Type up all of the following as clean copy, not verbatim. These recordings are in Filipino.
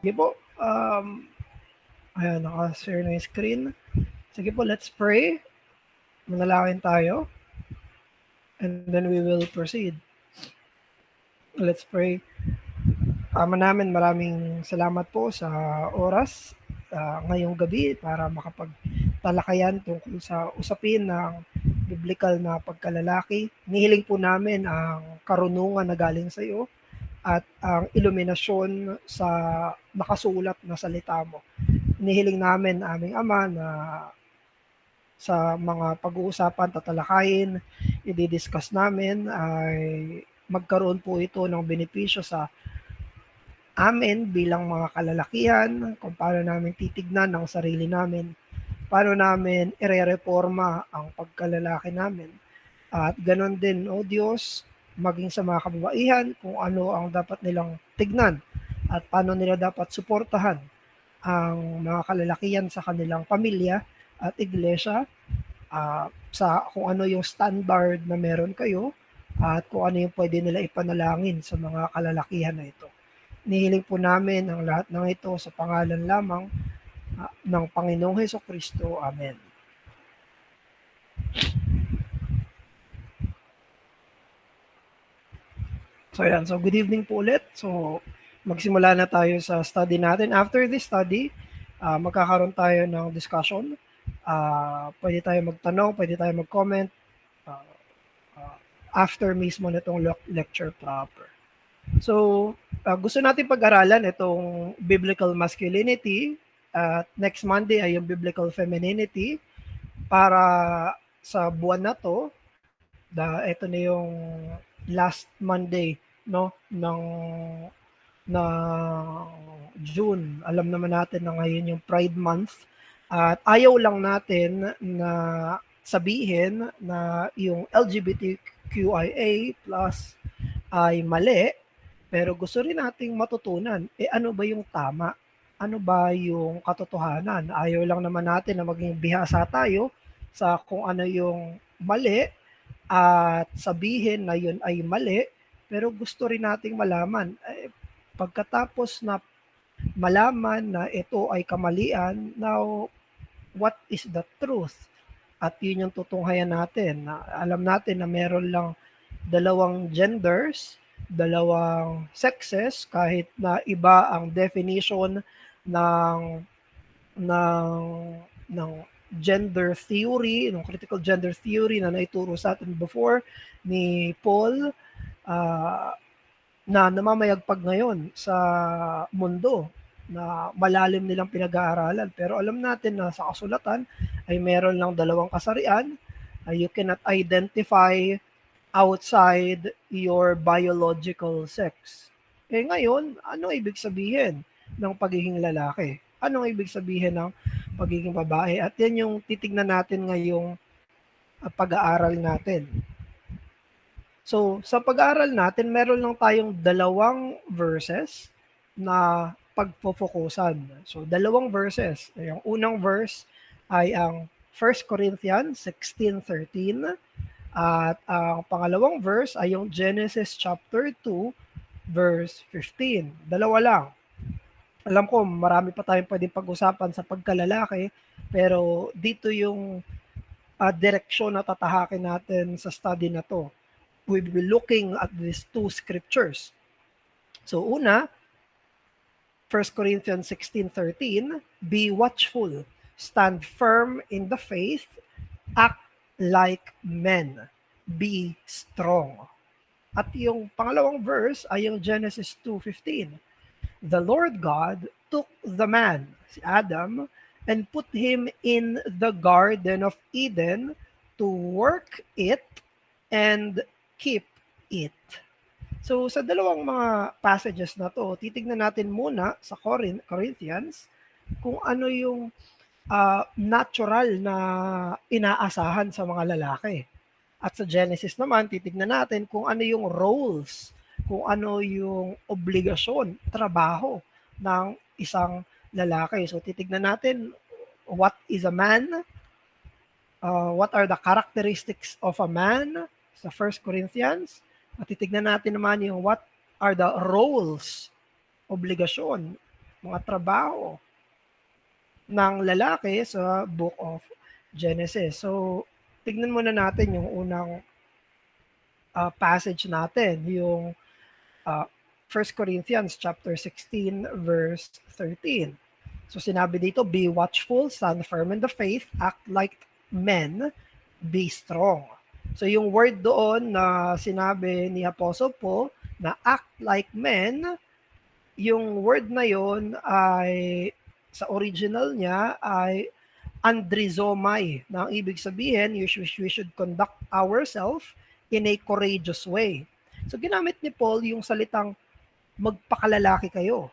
Sige po. Ayan, naka-share na yung screen. Sige po, let's pray. Manalangin tayo. And then we will proceed. Let's pray. Ama namin, maraming salamat po sa oras ngayong gabi para makapagtalakayan tungkol sa usapin ng biblical na pagkalalaki. Nihiling po namin ang karunungan na galing sa iyo at ang iluminasyon sa nakasulat na salita mo. Nihiling namin, aming Ama, na sa mga pag-uusapan, tatalakayin, i-discuss namin ay magkaroon po ito ng benepisyo sa amin bilang mga kalalakihan, kung paano namin titignan ang sarili namin, paano namin ire-reforma ang pagkalalaki namin. At ganon din, O Diyos, maging sa mga kababaihan kung ano ang dapat nilang tignan at paano nila dapat suportahan ang mga kalalakihan sa kanilang pamilya at iglesia, sa kung ano yung standard na meron kayo at kung ano yung pwede nila ipanalangin sa mga kalalakihan na ito. Nihiling po namin ang lahat ng ito sa pangalan lamang ng Panginoong Hesukristo. Amen. So yan, so good evening po ulit. So magsimula na tayo sa study natin. After this study, magkakaroon tayo ng discussion. Pwede tayo magtanong, pwede tayo mag-comment after mismo nitong lecture proper. So, gusto natin pag-aralan itong biblical masculinity at next Monday ay yung biblical femininity. Para sa buwan na to, ito na yung last Monday, no, ng June. Alam naman natin na ngayon yung Pride Month at ayaw lang natin na sabihin na yung LGBTQIA+ ay mali, pero gusto rin nating matutunan, ano ba yung tama? Ano ba yung katotohanan? Ayaw lang naman natin na maging bihasa tayo sa kung ano yung mali at sabihin na yun ay mali, pero gusto rin nating malaman. Pagkatapos na malaman na ito ay kamalian, now, what is the truth? At yun yung tutunghayan natin. Alam natin na meron lang dalawang genders, dalawang sexes, kahit na iba ang definition ng gender theory, ng critical gender theory na naituro sa atin before ni Paul, na namamayagpag ngayon sa mundo na malalim nilang pinag-aaralan. Pero alam natin na sa kasulatan ay meron lang dalawang kasarian. You cannot identify outside your biological sex. Ngayon, ano ibig sabihin ng pagiging lalaki? Ano ibig sabihin ng pagiging babae? At yan yung titignan natin ngayong pag-aaral natin. So, sa pag-aaral natin, meron lang tayong dalawang verses na pagpofokusan. So, dalawang verses. Yung unang verse ay ang 1 Corinthians 16:13 at ang pangalawang verse ay yung Genesis chapter 2 verse 15. Dalawa lang. Alam ko marami pa tayong pwedeng pag-usapan sa pagkalalaki, pero dito yung direksyon na tatahakin natin sa study na to. We will be looking at these two scriptures. So una, 1 Corinthians 16:13, be watchful, stand firm in the faith, act like men, be strong. At yung pangalawang verse ay yung Genesis 2:15. The Lord God took the man, si Adam, and put him in the Garden of Eden to work it and keep it. So sa dalawang mga passages na to, titignan natin muna sa Corinthians kung ano yung natural na inaasahan sa mga lalaki. At sa Genesis naman, titignan natin kung ano yung roles, kung ano yung obligasyon, trabaho ng isang lalaki. So titignan natin what is a man, what are the characteristics of a man sa 1 Corinthians, at titignan natin naman yung what are the roles, obligasyon mga trabaho ng lalaki sa Book of Genesis. So, tignan muna natin yung unang passage natin, yung 1 Corinthians chapter 16 verse 13. So sinabi dito, be watchful, stand firm in the faith, act like men, be strong. So yung word doon na sinabi ni Apostle Paul na act like men, yung word na yon ay sa original niya ay andrizomai, na ang ibig sabihin, we should conduct ourselves in a courageous way. So ginamit ni Paul yung salitang magpakalalaki kayo.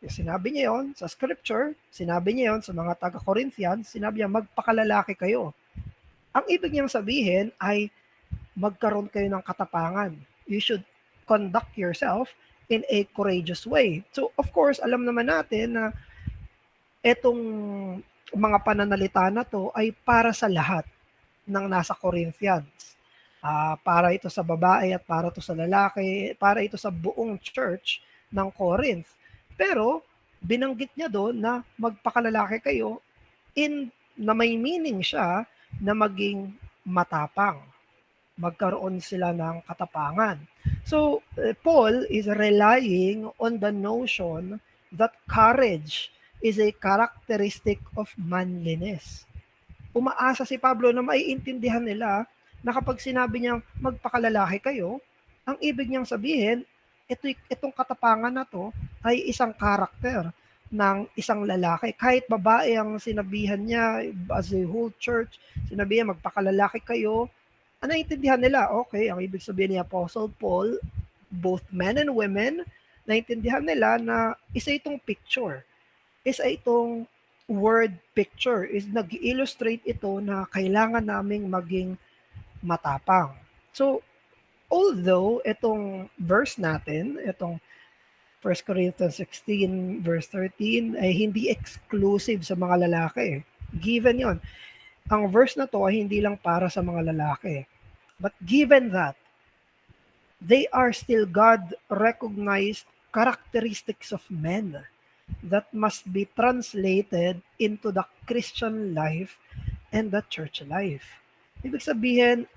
Sinabi niya yon sa scripture, sinabi niya yon sa mga taga-Corinthians, sinabi niya magpakalalaki kayo. Ang ibig niyang sabihin ay magkaroon kayo ng katapangan. You should conduct yourself in a courageous way. So of course, alam naman natin na etong mga pananalita na to ay para sa lahat ng nasa Corinthians. Para ito sa babae at para ito sa lalaki, para ito sa buong church ng Corinth. Pero binanggit niya doon na magpakalalaki kayo na may meaning siya na maging matapang. Magkaroon sila ng katapangan. So, Paul is relying on the notion that courage is a characteristic of manliness. Umaasa si Pablo na maiintindihan nila na kapag sinabi niyang magpakalalaki kayo, ang ibig niyang sabihin, itong katapangan na to ay isang karakter ng isang lalaki. Kahit babae ang sinabihan niya, as a whole church, sinabihan magpakalalaki kayo, naintindihan nila, okay, ang ibig sabihin ni Apostle Paul, both men and women, naintindihan nila na isa itong picture. Isa itong word picture. Is nag-illustrate ito na kailangan naming maging matapang. So, although itong verse natin, itong 1 Corinthians 16 verse 13 ay hindi exclusive sa mga lalaki. Given yon. Ang verse na to ay hindi lang para sa mga lalaki. But given that, they are still God-recognized characteristics of men that must be translated into the Christian life and the church life. Ibig sabihin,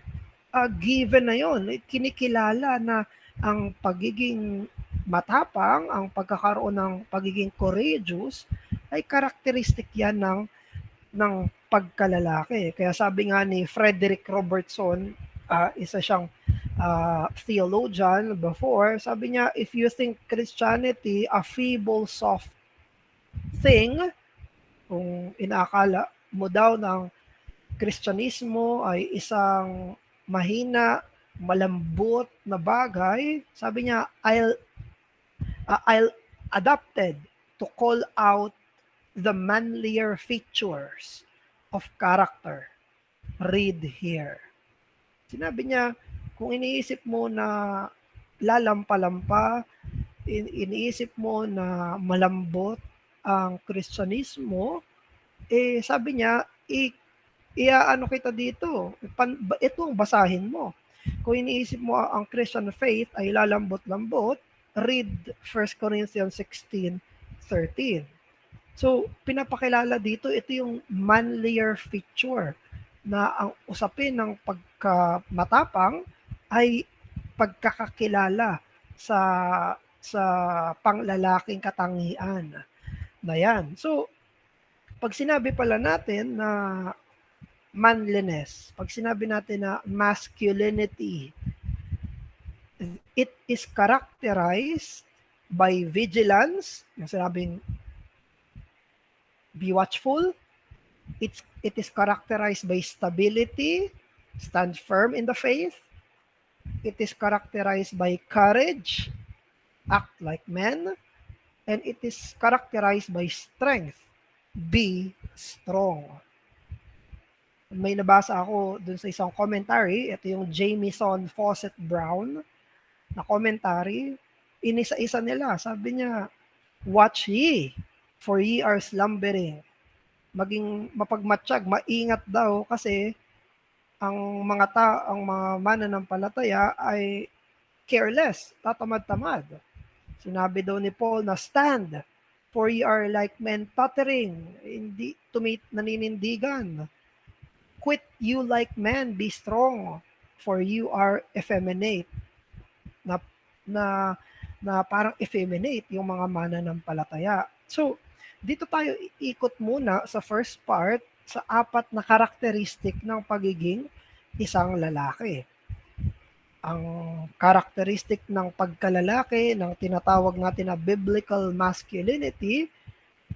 given na yon, kinikilala na ang pagiging matapang, ang pagkakaroon ng pagiging courageous, ay karakteristik yan ng pagkalalaki. Kaya sabi nga ni Frederick Robertson, isa siyang theologian before, sabi niya, if you think Christianity a feeble, soft thing, kung inaakala mo daw ng Kristyanismo ay isang mahina, malambot na bagay, sabi niya, I'll adapted to call out the manlier features of character. Read here. Sinabi niya, kung iniisip mo na lalampa-lampa, iniisip mo na malambot ang Kristyanismo, sabi niya, iaano kita dito, itong basahin mo. Kung iniisip mo ang Christian faith ay lalambot-lambot, read 1 Corinthians 16:13. So, pinapakilala dito, ito yung manlier feature na ang usapin ng pagkamatapang ay pagkakakilala sa panglalaking katangian na yan. So, pag sinabi pala natin na manliness, pag sinabi natin na masculinity, it is characterized by vigilance, yung sinabing be watchful. It is characterized by stability, stand firm in the faith. It is characterized by courage, act like men. And it is characterized by strength, be strong. May nabasa ako dun sa isang commentary, ito yung Jamieson Fawcett Brown na commentary, inisa-isa nila, sabi niya, watch ye, for ye are slumbering. Maging mapagmatsyag, maingat daw kasi ang mga mananampalataya ay careless, tatamad-tamad. Sinabi daw ni Paul na stand For ye are like men tottering, hindi naninindigan. Quit you like men, be strong, for you are effeminate. Na, na, na parang effeminate yung mga mananampalataya. So, dito tayo iikot muna sa first part sa 4 na karakteristik ng pagiging isang lalaki. Ang karakteristik ng pagkalalaki ng tinatawag natin na biblical masculinity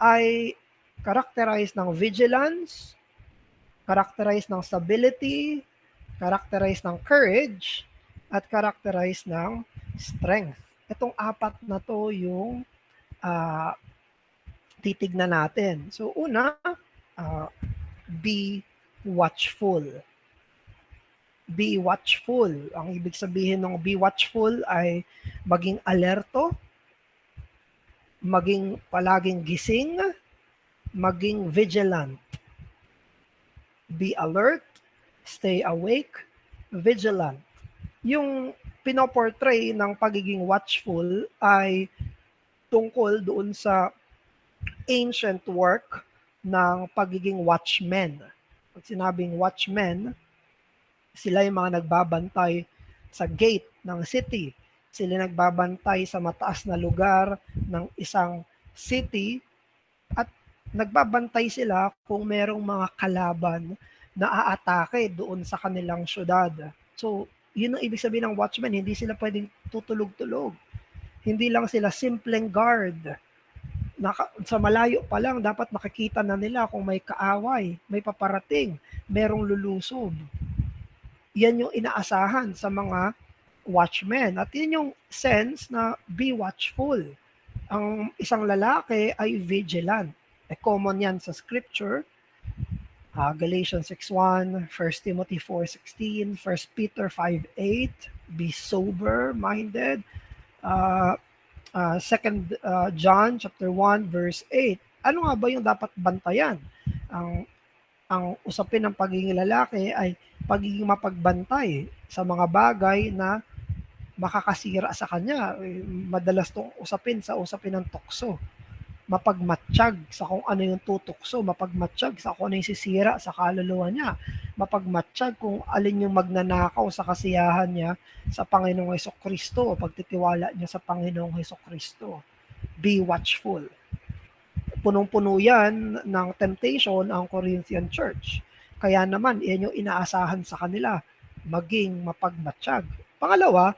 ay characterized ng vigilance, characterized ng stability, characterized ng courage, at characterized ng strength. Itong 4 na to yung titignan natin. So una, be watchful. Be watchful. Ang ibig sabihin ng be watchful ay maging alerto, maging palaging gising, maging vigilant. Be alert, stay awake, vigilant. Yung pinoportray ng pagiging watchful ay tungkol doon sa ancient work ng pagiging watchmen. Pag sinabing watchmen, sila yung mga nagbabantay sa gate ng city. Sila nagbabantay sa mataas na lugar ng isang city at nagbabantay sila kung merong mga kalaban na aatake doon sa kanilang syudad. So, yun ang ibig sabihin ng watchman. Hindi sila pwedeng tutulog-tulog. Hindi lang sila simpleng guard. Sa malayo pa lang, dapat makikita na nila kung may kaaway, may paparating, merong lulusob. Yan yung inaasahan sa mga watchmen. At yun yung sense na be watchful. Ang isang lalaki ay vigilant. Common yan sa scripture. Galatians 6:1, 1 Timothy 4:16, 1 Peter 5:8, be sober-minded. 2 John chapter 1 verse 8. Ano nga ba yung dapat bantayan? Ang usapin ng pagiging lalaki ay pagiging mapagbantay sa mga bagay na makakasira sa kanya. Madalas itong usapin ng tukso. Mapagmatsyag sa kung ano yung tutukso, mapagmatsyag sa kung ano yung sisira sa kaluluwa niya, mapagmatsyag kung alin yung magnanakaw sa kasiyahan niya sa Panginoong Hesukristo o pagtitiwala niya sa Panginoong Hesukristo. Be watchful. Punong-puno yan ng temptation ang Corinthian church. Kaya naman, yan yung inaasahan sa kanila, maging mapagmatsyag. Pangalawa,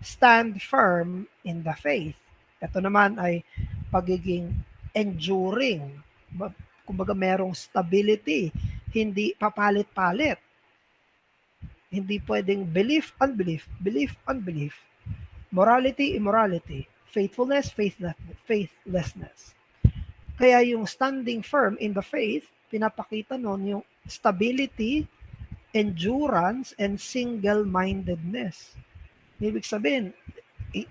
stand firm in the faith. Ito naman ay pagiging enduring. Kumbaga merong stability, hindi papalit-palit. Hindi pwedeng belief, unbelief. Morality, immorality. Faithfulness, faithlessness. Kaya yung standing firm in the faith, pinapakita nun yung stability, endurance, and single-mindedness. Ibig sabihin,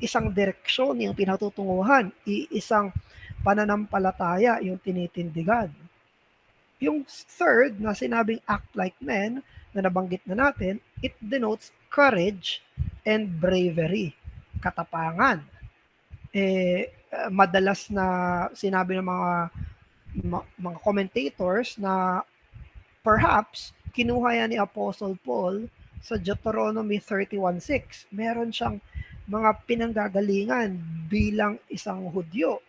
isang direksyon yung pinatutunguhan, isang pananampalataya yung tinitindigan. Yung third na sinabing act like men, na nabanggit na natin, it denotes courage and bravery, katapangan. Madalas na sinabi ng mga commentators na perhaps kinuha yan ni Apostle Paul sa Deuteronomy 31:6. Meron siyang mga pinanggagalingan bilang isang Hudyo.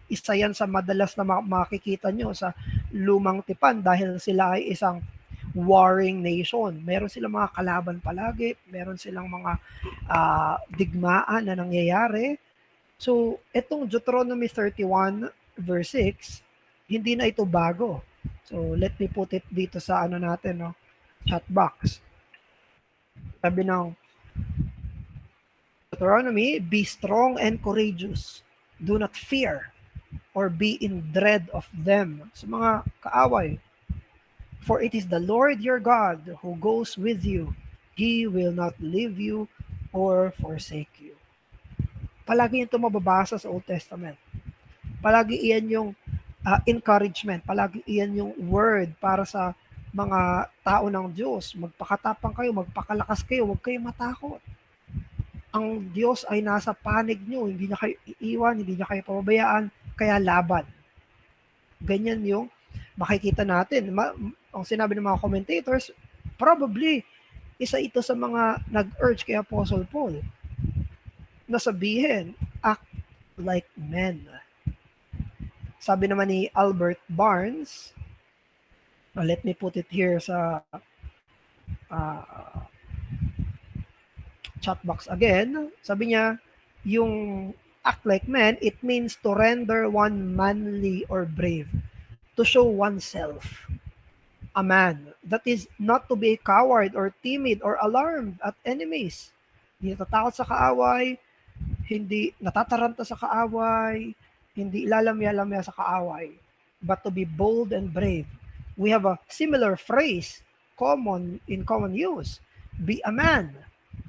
Isa yan sa madalas na makikita nyo sa lumang tipan dahil sila ay isang warring nation. Meron silang mga kalaban palagi, meron silang mga digmaan na nangyayari. So, itong Deuteronomy 31 verse 6, hindi na ito bago. So, let me put it dito sa natin, chat box. Sabi ng Deuteronomy, be strong and courageous. Do not fear or be in dread of them. Sa mga kaaway. For it is the Lord your God who goes with you. He will not leave you or forsake you. Palagi ito mababasa sa Old Testament. Palagi iyan yung encouragement. Palagi iyan yung word para sa mga tao ng Diyos. Magpakatapang kayo, magpakalakas kayo, huwag kayong matakot. Ang Diyos ay nasa panig nyo, hindi niya kayo iiwan, hindi niya kayo pababayaan, kaya laban. Ganyan yung makikita natin. Ang sinabi ng mga commentators, probably, isa ito sa mga nag-urge kay Apostle Paul na sabihin, act like men. Sabi naman ni Albert Barnes, let me put it here sa chat box again. Sabi niya, yung act like men, it means to render one manly or brave, to show oneself a man. That is not to be a coward or timid or alarmed at enemies. Hindi natatakot sa kaaway, hindi natataranta sa kaaway, hindi ilalamya-lamya sa kaaway, but to be bold and brave. We have a similar phrase in common use. Be a man.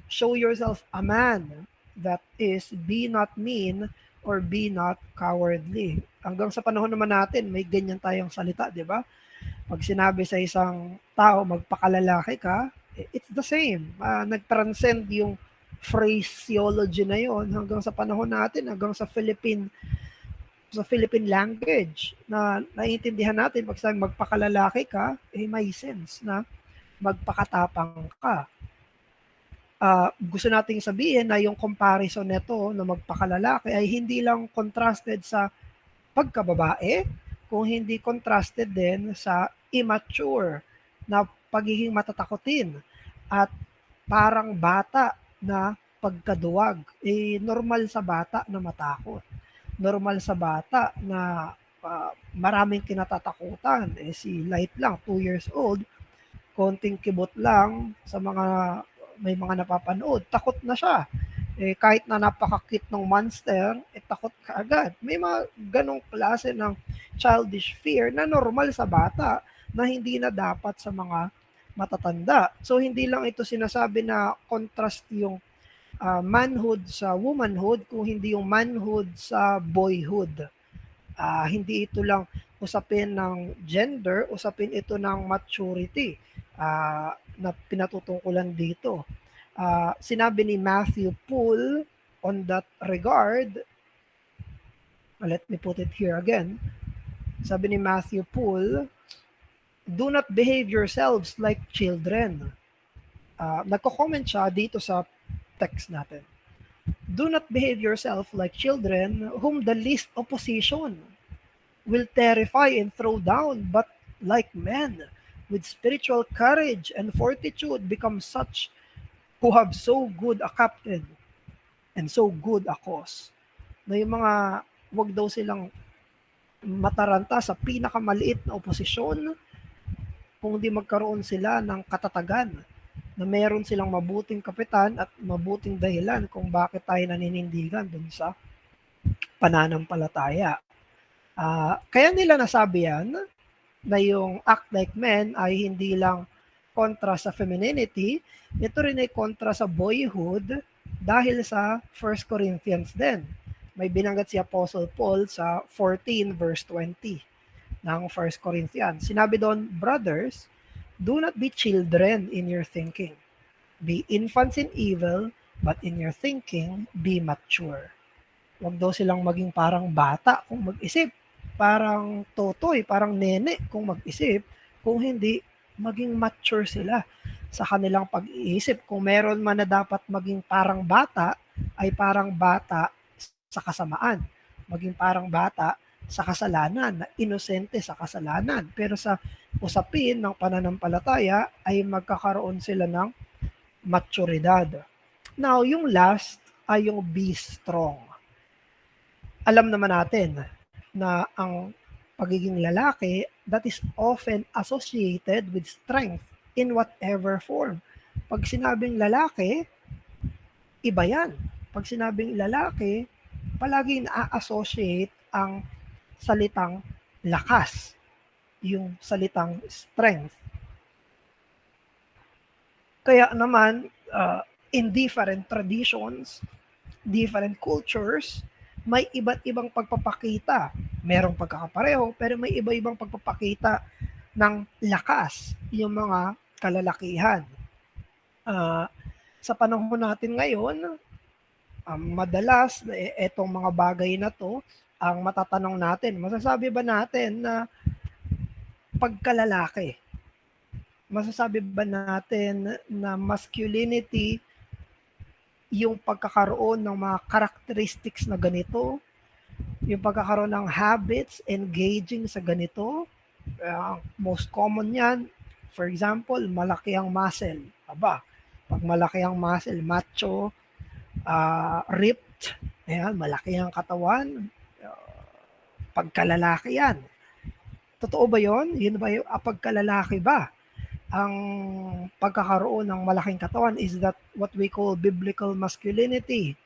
Show yourself a man. That is, be not mean or be not cowardly. Hanggang sa panahon naman natin, may ganyan tayong salita, di ba? Pag sinabi sa isang tao, magpakalalaki ka, it's the same. Nag-transcend yung phraseology na yon hanggang sa panahon natin, hanggang sa Philippine language na naiintindihan natin pag sabi magpakalalaki ka, may sense na magpakatapang ka. Gusto nating sabihin na yung comparison nito na magpakalalaki ay hindi lang contrasted sa pagkababae, kung hindi contrasted din sa immature na pagiging matatakotin at parang bata na pagkaduwag. Normal sa bata na matakot. Normal sa bata na maraming kinatatakutan. Si Light lang, 2 years old, konting kibot lang sa may mga napapanood, takot na siya. Kahit na napakakit ng monster, takot ka agad. May mga ganong klase ng childish fear na normal sa bata na hindi na dapat sa mga matatanda. So hindi lang ito sinasabi na contrast yung manhood sa womanhood, kung hindi yung manhood sa boyhood. Hindi ito lang usapin ng gender, usapin ito ng maturity na pinatutungkulan dito. Sinabi ni Matthew Poole on that regard, let me put it here again. Sabi ni Matthew Poole, do not behave yourselves like children. Nagko-comment siya dito sa text natin. Do not behave yourself like children whom the least opposition will terrify and throw down, but like men with spiritual courage and fortitude become such who have so good a captain and so good a cause. Na yung mga wag daw silang mataranta sa pinakamaliit na oposisyon kung di magkaroon sila ng katatagan na meron silang mabuting kapitan at mabuting dahilan kung bakit tayo naninindigan dun sa pananampalataya. Kaya nila nasabi yan na yung act like men ay hindi lang kontra sa femininity, ito rin ay kontra sa boyhood dahil sa 1 Corinthians din. May binanggit si Apostle Paul sa 14 verse 20 ng 1 Corinthians. Sinabi doon, brothers, do not be children in your thinking. Be infants in evil, but in your thinking, be mature. Huwag daw silang maging parang bata kung mag-isip, parang totoy, parang nene kung mag-isip, kung hindi, maging mature sila sa kanilang pag-iisip. Kung meron man na dapat maging parang bata, ay parang bata sa kasamaan. Maging parang bata sa kasalanan, na inosente sa kasalanan. Pero sa usapin ng pananampalataya ay magkakaroon sila ng maturidad. Now, yung last ay yung be strong. Alam naman natin na ang pagiging lalaki, that is often associated with strength in whatever form. Pag sinabing lalaki, iba yan. Pag sinabing lalaki, palagi na-associate ang salitang lakas, yung salitang strength. Kaya naman, in different traditions, different cultures, may iba't ibang pagpapakita. Merong pagkakapareho, pero may iba-ibang pagpapakita ng lakas, yung mga kalalakihan. Sa panahon natin ngayon, madalas, etong mga bagay na to ang matatanong natin, masasabi ba natin na pagkalalaki? Masasabi ba natin na masculinity yung pagkakaroon ng mga characteristics na ganito, yung pagkakaroon ng habits, engaging sa ganito? Most common yan, for example, malaki ang muscle. Aba, pag malaki ang muscle, macho, ripped, ayan, malaki ang katawan, pagkalalaki yan. Totoo ba yon? Yun ba yung pagkalalaki ba? Ang pagkakaroon ng malaking katawan, is that what we call biblical masculinity?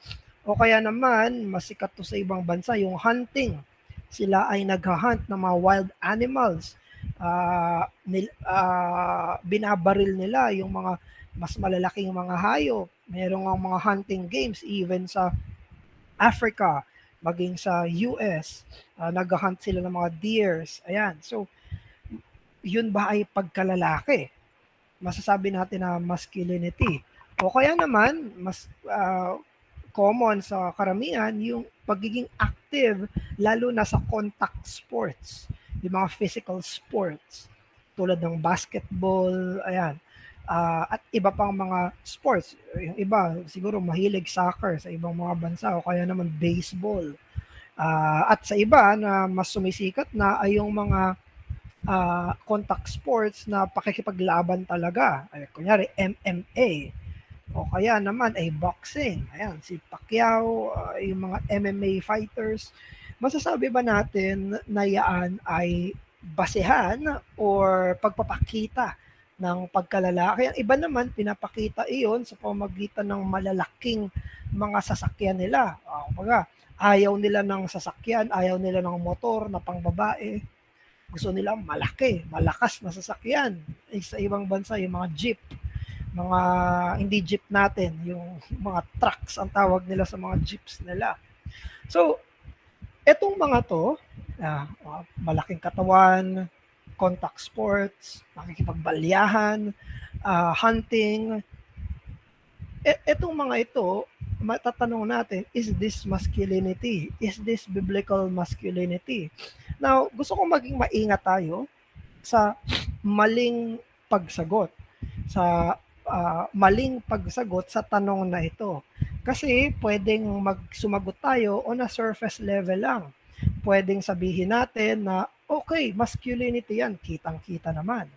O kaya naman, masikat to sa ibang bansa, yung hunting. Sila ay naghahunt ng mga wild animals. Binabaril nila yung mga mas malalaking mga hayop. Merong mga hunting games even sa Africa, maging sa US. Naghahunt sila ng mga deers. Ayan. So, yun ba ay pagkalalaki? Masasabi natin na masculinity. O kaya naman, mas common sa karamihan, yung pagiging active, lalo na sa contact sports, yung mga physical sports, tulad ng basketball, ayan, at iba pang mga sports. Yung iba, siguro mahilig soccer sa ibang mga bansa, o kaya naman baseball. At sa iba na mas sumisikat na ay yung mga contact sports na pakikipaglaban talaga. Ay, kunyari, MMA. O kaya naman ay boxing. Ayan, si Pacquiao, yung mga MMA fighters. Masasabi ba natin na yan ay basehan or pagpapakita ng pagkalalaki? Ang iba naman, pinapakita iyon sa pamamagitan ng malalaking mga sasakyan nila. Ayaw nila ng sasakyan, ayaw nila ng motor na pangbabae. Gusto nila malaki, malakas na sasakyan. Sa ibang bansa, yung mga jeep, mga hindi jeep natin, yung mga trucks ang tawag nila sa mga jeeps nila. So, etong mga to, malaking katawan, contact sports, nakikipagbalyahan, hunting, etong mga ito, matatanong natin, is this masculinity? Is this biblical masculinity? Now, gusto kong maging maingat tayo sa maling pagsagot, sa maling pagsagot sa tanong na ito. Kasi pwedeng sumagot tayo on a surface level lang. Pwedeng sabihin natin na, okay, masculinity yan, kitang-kita naman.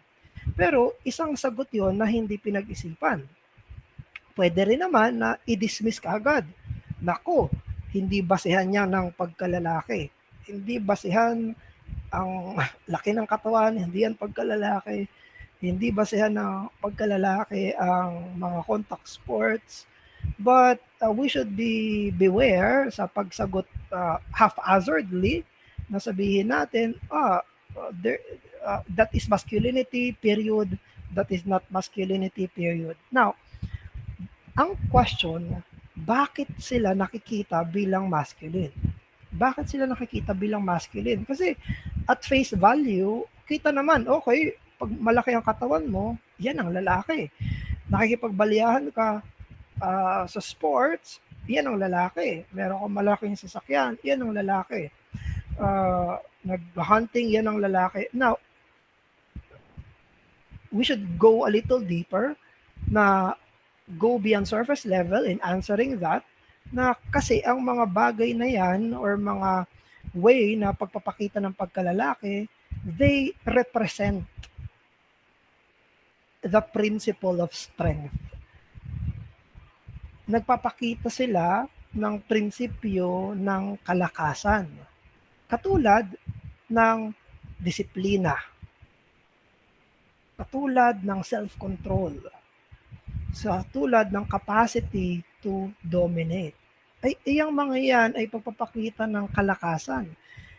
Pero isang sagot yon na hindi pinag-isipan. Pwede rin naman na i-dismiss ka agad. Nako, hindi basehan niya ng pagkalalaki. Hindi basehan ang laki ng katawan, hindi yan pagkalalaki. Hindi basehan ng pagkalalaki ang mga contact sports. But we should beware sa pagsagot haphazardly na sabihin natin, that is masculinity, period. That is not masculinity, period. Now, ang question, bakit sila nakikita bilang masculine? Bakit sila nakikita bilang masculine? Kasi at face value, kita naman, okay, pag malaki ang katawan mo, yan ang lalaki. Nakikipagbalyahan ka sa sports, yan ang lalaki. Meron kang malaking sasakyan, yan ang lalaki. Nag-hunting, yan ang lalaki. Now, we should go a little deeper na go beyond surface level in answering that, na kasi ang mga bagay na yan or mga way na pagpapakita ng pagkalalaki, they represent the principle of strength. Nagpapakita sila ng prinsipyo ng kalakasan. Katulad ng disiplina. Katulad ng self-control. Sa tulad ng capacity to dominate. Iyang mga yan ay pagpapakita ng kalakasan.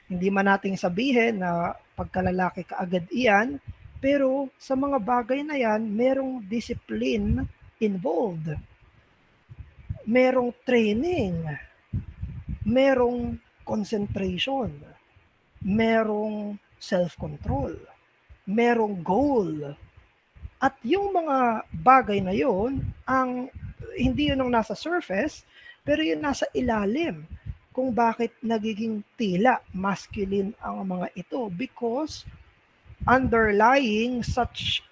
Hindi man nating sabihin na pagkalalaki ka agad iyan, pero sa mga bagay na yan, merong discipline involved. Merong training. Merong concentration. Merong self-control. Merong goal. At yung mga bagay na yon, hindi yun ang nasa surface, pero yun nasa ilalim kung bakit nagiging tila masculine ang mga ito, because underlying such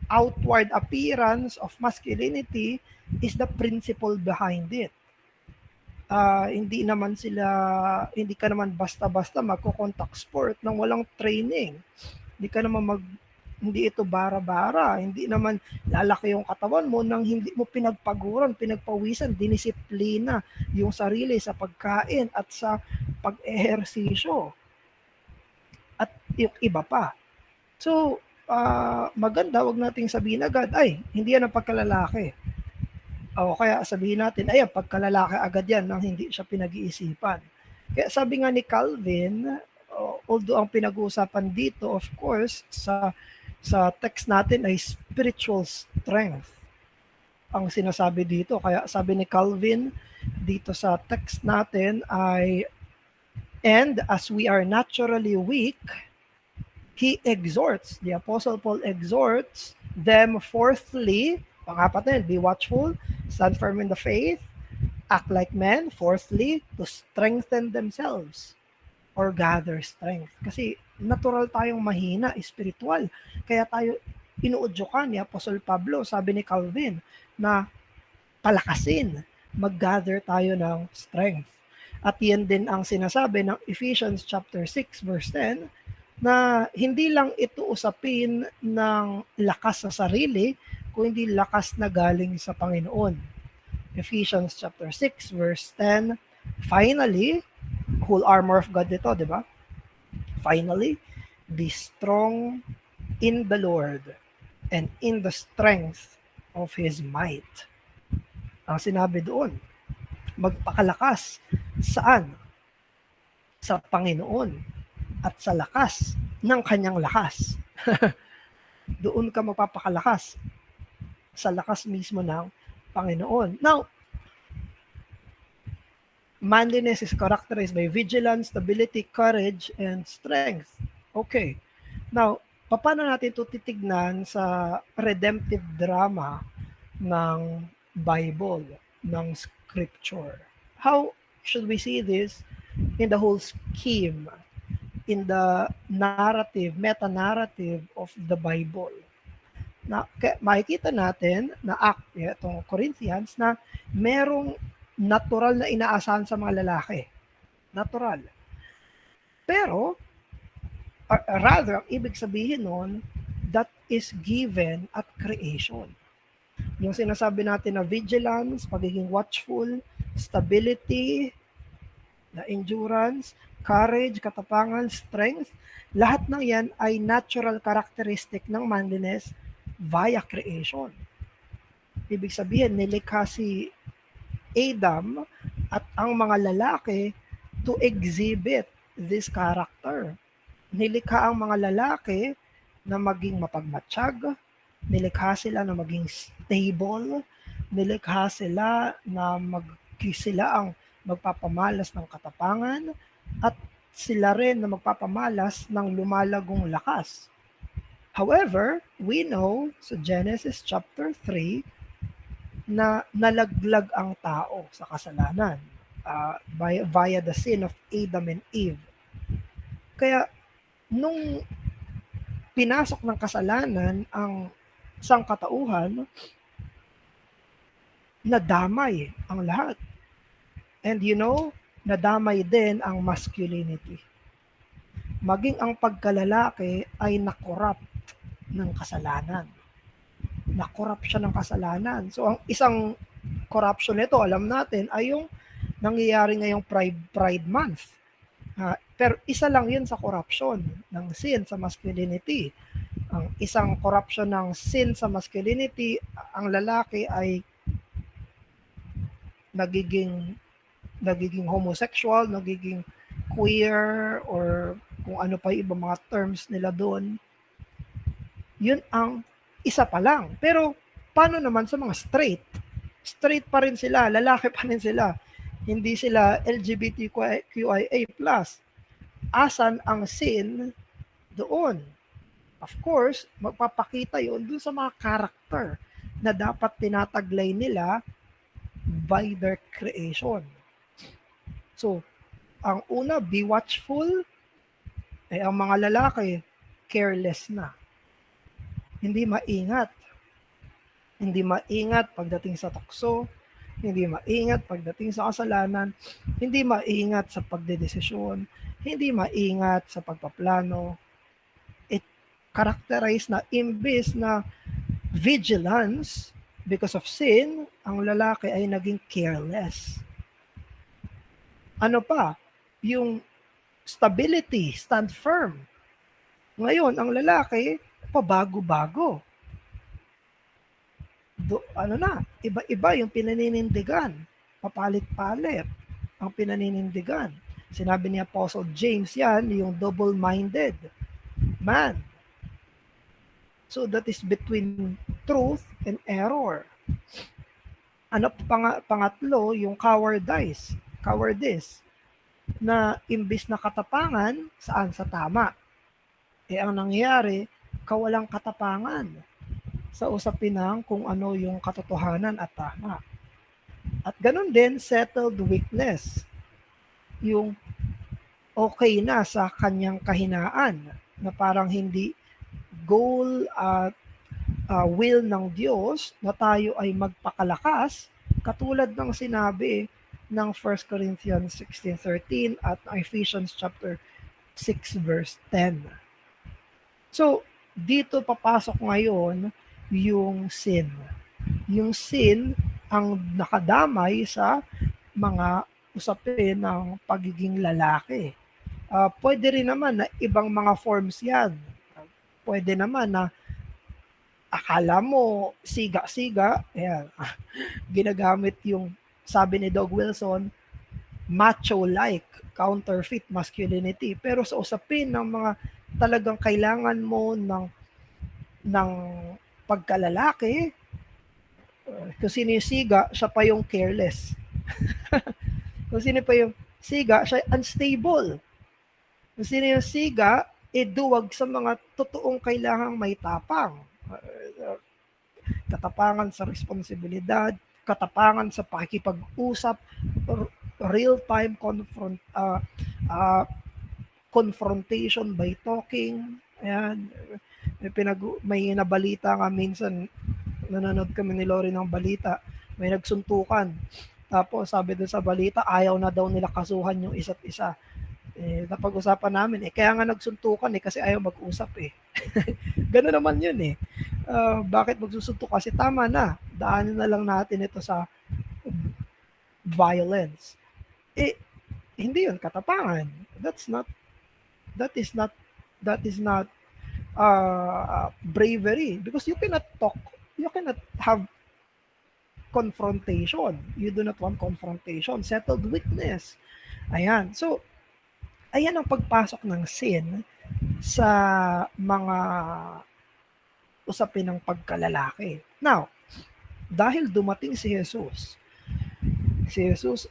outward appearance of masculinity is the principle behind it. Hindi ka naman basta-basta magko-contact sport nang walang training. Hindi ito bara-bara, hindi naman lalaki yung katawan mo nang hindi mo pinagpaguran, pinagpawisan, dinisiplina yung sarili sa pagkain at sa pag-ehersisyo at yung iba pa. So, maganda, wag nating sabihin agad, ay, hindi yan ang pagkalalaki. O kaya sabihin natin, ay, pagkalalaki agad yan nang hindi siya pinag-iisipan. Kaya sabi nga ni Calvin, although ang pinag-uusapan dito, of course, sa text natin ay spiritual strength ang sinasabi dito. Kaya sabi ni Calvin dito sa text natin ay, and as we are naturally weak, he exhorts, the Apostle Paul exhorts them fourthly, pangapat na yun, be watchful, stand firm in the faith, act like men, fourthly, to strengthen themselves or gather strength. Kasi natural tayong mahina, spiritual. Kaya tayo inuudyokan ni Apostle Pablo, sabi ni Calvin, na palakasin, mag-gather tayo ng strength. At yan din ang sinasabi ng Ephesians chapter 6 verse 10, na hindi lang ito usapin ng lakas sa sarili, kundi lakas na galing sa Panginoon. Ephesians chapter 6 verse 10, finally, whole armor of God ito, di ba? Finally, be strong in the Lord and in the strength of His might. Ang sinabi doon, magpakalakas. Saan? Sa Panginoon at sa lakas ng kanyang lakas. Doon ka mapapakalakas sa lakas mismo ng Panginoon. Now, manliness is characterized by vigilance, stability, courage, and strength. Okay. Now, paano natin ito titignan sa redemptive drama ng Bible, ng Scripture? How should we see this in the whole scheme, in the narrative, meta-narrative of the Bible? Na makikita natin na itong Corinthians na merong natural na inaasahan sa mga lalaki. Natural. Pero, rather, ang ibig sabihin nun, that is given at creation. Yung sinasabi natin na vigilance, pagiging watchful, stability, na endurance, courage, katapangan, strength, lahat ng yan ay natural characteristic ng manliness via creation. Ibig sabihin, nilikha si Adam at ang mga lalaki to exhibit this character. Nilikha ang mga lalaki na maging mapagmatsyag, nilikha sila na maging stable, nilikha sila na sila ang magpapamalas ng katapangan at sila rin na magpapamalas ng lumalagong lakas. However, we know sa Genesis chapter 3 na nalaglag ang tao sa kasalanan via the sin of Adam and Eve. Kaya nung pinasok ng kasalanan ang sangkatauhan, nadamay ang lahat. And nadamay din ang masculinity. Maging ang pagkalalaki ay nakorrupt ng kasalanan. Nakorrupt siya ng kasalanan. So ang isang corruption nito, alam natin, ay yung nangyayari ngayong Pride Month. Pero isa lang yun sa corruption ng sin sa masculinity. Ang isang corruption ng sin sa masculinity, ang lalaki ay nagiging homosexual, nagiging queer, or kung ano pa yung ibang mga terms nila doon. Yun ang isa pa lang. Pero paano naman sa mga straight? Straight pa rin sila, lalaki pa rin sila. Hindi sila LGBTQIA+. Asan ang sin doon? Of course, magpapakita yun doon sa mga character na dapat tinataglay nila by their creation. So, ang una, be watchful. Ang mga lalaki, careless na. Hindi maingat. Hindi maingat pagdating sa tukso, hindi maingat pagdating sa kasalanan, hindi maingat sa pagdedesisyon, hindi maingat sa pagpaplano. It characterized na imbes na vigilance because of sin, ang lalaki ay naging careless. Ano pa? Yung stability, stand firm. Ngayon, ang lalaki, pabago-bago. Iba-iba yung pinaninindigan. Papalit-palit ang pinaninindigan. Sinabi ni Apostle James yan, yung double-minded man. So that is between truth and error. Pangatlo, yung cowardice, na imbis na katapangan, saan? Sa tama. Ang nangyayari, kawalang katapangan sa usapin ng kung ano yung katotohanan at tama. At ganun din, settled weakness. Yung okay na sa kanyang kahinaan na parang hindi goal at will ng Diyos na tayo ay magpakalakas katulad ng sinabi ng 1 Corinthians 16:13 at Ephesians chapter 6 verse 10. So, dito papasok ngayon yung sin. Yung sin ang nakadamay sa mga usapin ng pagiging lalaki. Pwede rin naman na ibang mga forms yan. Pwede naman na akala mo siga-siga, ayan, ginagamit yung sabi ni Doug Wilson, macho-like, counterfeit masculinity. Pero sa usapin ng mga talagang kailangan mo ng pagkalalaki, kung sino yung siga, siya pa yung careless. Kung sino pa yung siga, siya unstable. Kung sino yung siga, duwag sa mga totoong kailangang may tapang. Katapangan sa responsibilidad, katapangan sa pakikipag-usap, real-time confrontation by talking. Ayan. May nabalita nga minsan, nanonood kami ni Lori ng balita, may nagsuntukan. Tapos sabi doon sa balita, ayaw na daw nila kasuhan yung isa't isa. Napag-usapan namin, kaya nga nagsuntukan kasi ayaw mag-usap Gano'n naman yun bakit magsusuntok kasi tama na, daanin na lang natin ito sa violence. Hindi yun katapangan. That is not bravery because you cannot have confrontation. You do not want confrontation. Settled weakness. Ayan. So, ayan ang pagpasok ng sin sa mga usapin ng pagkalalaki. Now, dahil dumating si Jesus